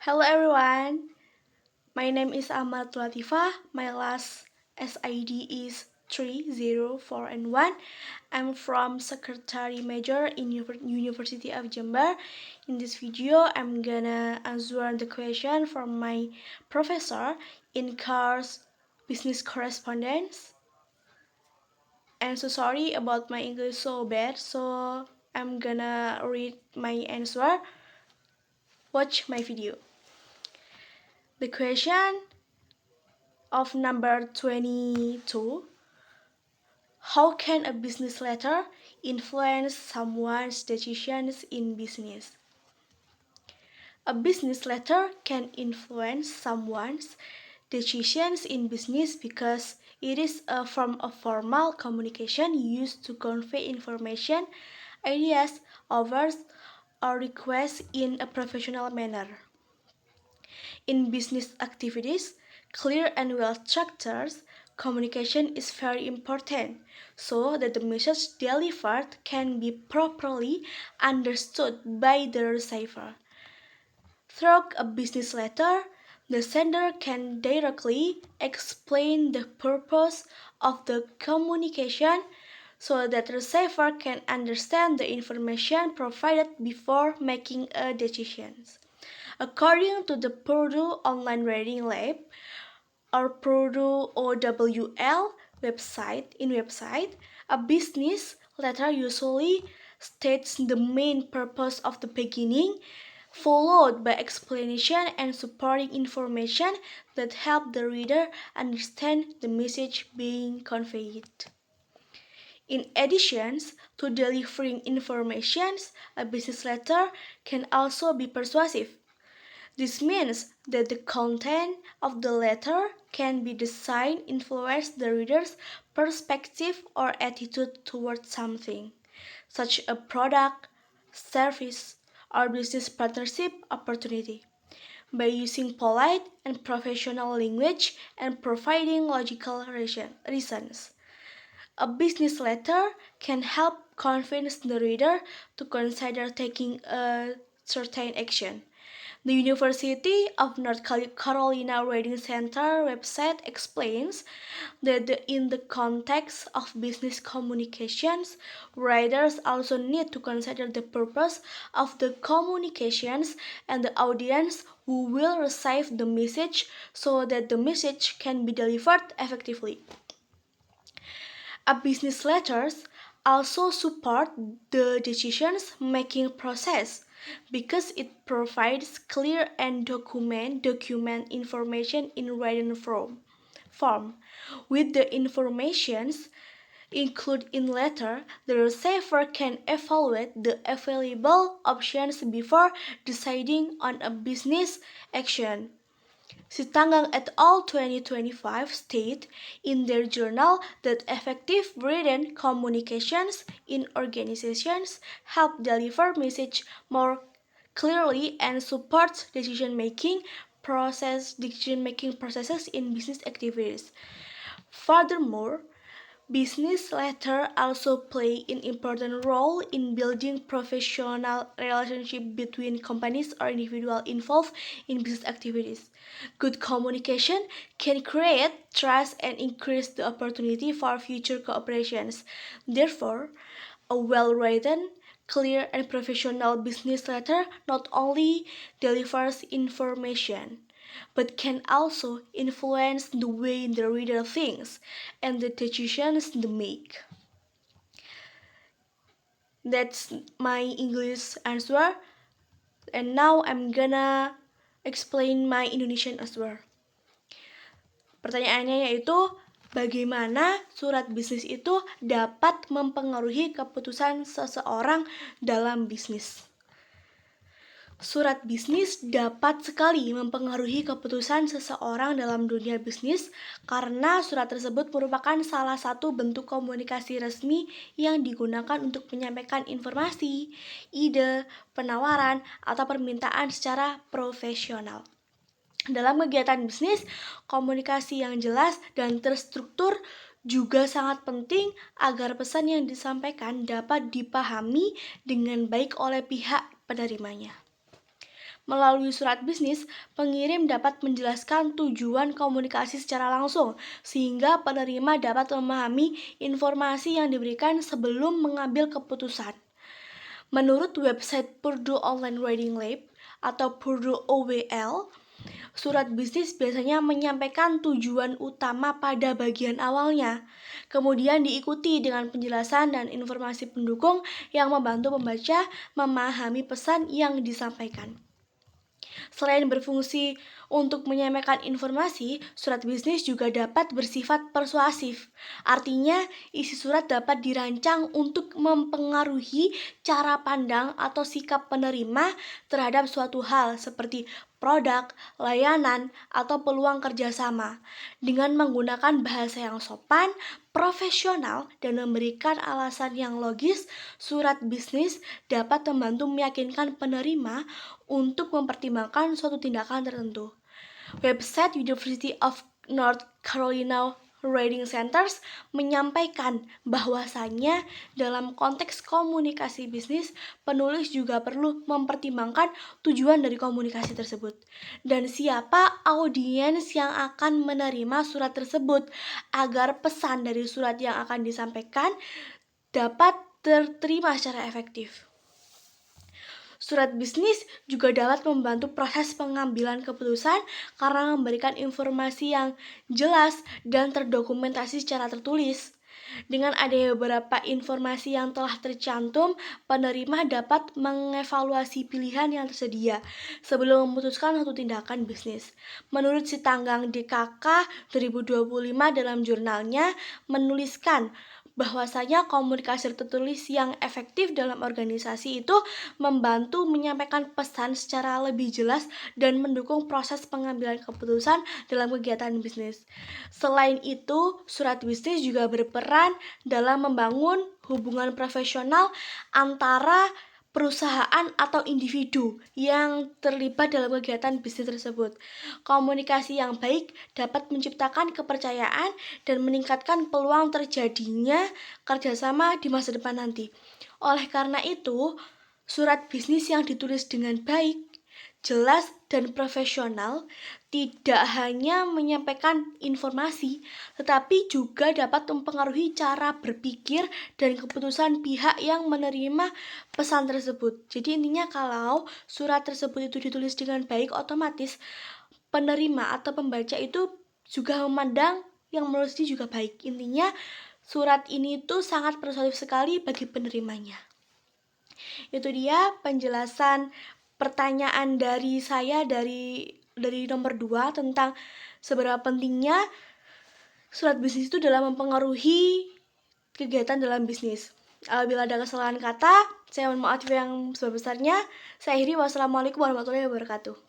Hello everyone, my name is Ahmad Latifah. My last SID is 304 and 1. I'm from Secretary Major in University of Jember. In this video, I'm gonna answer the question from my professor in course Business Correspondence. And so sorry about my English so bad, so I'm gonna read my answer. Watch my video. The question of number 22. How can a business letter influence someone's decisions in business? A business letter can influence someone's decisions in business because it is a form of formal communication used to convey information, ideas, offers, or requests in a professional manner. In business activities, clear and well-structured communication is very important so that the message delivered can be properly understood by the receiver. Through a business letter, the sender can directly explain the purpose of the communication so that the receiver can understand the information provided before making a decision. According to the Purdue Online Reading Lab or Purdue OWL website, a business letter usually states the main purpose of the beginning, followed by explanation and supporting information that help the reader understand the message being conveyed. In addition to delivering information, a business letter can also be persuasive. This means that the content of the letter can be designed to influence the reader's perspective or attitude towards something, such as a product, service, or business partnership opportunity, by using polite and professional language and providing logical reasons. A business letter can help convince the reader to consider taking a certain action. The University of North Carolina Reading Center website explains that in the context of business communications, writers also need to consider the purpose of the communications and the audience who will receive the message so that the message can be delivered effectively. A business letters also support the decision-making process because it provides clear and document information in written form. With the informations included in letter, the receiver can evaluate the available options before deciding on a business action. Sitanggang et al. 2025 state in their journal that effective written communications in organizations help deliver message more clearly and support decision-making processes in business activities. Furthermore, business letters also play an important role in building professional relationships between companies or individuals involved in business activities. Good communication can create trust and increase the opportunity for future cooperations. Therefore, a well-written, clear, and professional business letter not only delivers information but can also influence the way the reader thinks and the decisions they make. That's my English answer, and now I'm gonna explain my Indonesian answer. Pertanyaannya yaitu, bagaimana surat bisnis itu dapat mempengaruhi keputusan seseorang dalam bisnis? Surat bisnis dapat sekali mempengaruhi keputusan seseorang dalam dunia bisnis karena surat tersebut merupakan salah satu bentuk komunikasi resmi yang digunakan untuk menyampaikan informasi, ide, penawaran, atau permintaan secara profesional. Dalam kegiatan bisnis, komunikasi yang jelas dan terstruktur juga sangat penting agar pesan yang disampaikan dapat dipahami dengan baik oleh pihak penerimanya. Melalui surat bisnis, pengirim dapat menjelaskan tujuan komunikasi secara langsung, sehingga penerima dapat memahami informasi yang diberikan sebelum mengambil keputusan. Menurut website Purdue Online Reading Lab atau Purdue OWL, surat bisnis biasanya menyampaikan tujuan utama pada bagian awalnya, kemudian diikuti dengan penjelasan dan informasi pendukung yang membantu pembaca memahami pesan yang disampaikan. Selain berfungsi untuk menyampaikan informasi, surat bisnis juga dapat bersifat persuasif. Artinya, isi surat dapat dirancang untuk mempengaruhi cara pandang atau sikap penerima terhadap suatu hal seperti produk, layanan, atau peluang kerjasama. Dengan menggunakan bahasa yang sopan, profesional, dan memberikan alasan yang logis, surat bisnis dapat membantu meyakinkan penerima untuk mempertimbangkan suatu tindakan tertentu. Website University of North Carolina Reading Centers menyampaikan bahwasannya dalam konteks komunikasi bisnis, penulis juga perlu mempertimbangkan tujuan dari komunikasi tersebut dan siapa audiens yang akan menerima surat tersebut agar pesan dari surat yang akan disampaikan dapat terterima secara efektif. Surat bisnis juga dapat membantu proses pengambilan keputusan karena memberikan informasi yang jelas dan terdokumentasi secara tertulis. Dengan adanya beberapa informasi yang telah tercantum, penerima dapat mengevaluasi pilihan yang tersedia sebelum memutuskan suatu tindakan bisnis. Menurut Sitanggang DKK 2025 dalam jurnalnya menuliskan bahwasanya komunikasi tertulis yang efektif dalam organisasi itu membantu menyampaikan pesan secara lebih jelas dan mendukung proses pengambilan keputusan dalam kegiatan bisnis. Selain itu, surat bisnis juga berperan dalam membangun hubungan profesional antara perusahaan atau individu yang terlibat dalam kegiatan bisnis tersebut. Komunikasi yang baik dapat menciptakan kepercayaan dan meningkatkan peluang terjadinya kerjasama di masa depan nanti. Oleh karena itu, surat bisnis yang ditulis dengan baik, jelas, dan profesional tidak hanya menyampaikan informasi, tetapi juga dapat mempengaruhi cara berpikir dan keputusan pihak yang menerima pesan tersebut. Jadi intinya kalau surat tersebut itu ditulis dengan baik, otomatis penerima atau pembaca itu juga memandang yang menurut dia juga baik. Intinya surat ini tuh sangat persuasif sekali bagi penerimanya. Itu dia penjelasan pertanyaan dari saya dari nomor 2 tentang seberapa pentingnya surat bisnis itu dalam mempengaruhi kegiatan dalam bisnis. Bila ada kesalahan kata, saya mohon maaf yang sebesar-besarnya. Saya akhiri, wassalamualaikum warahmatullahi wabarakatuh.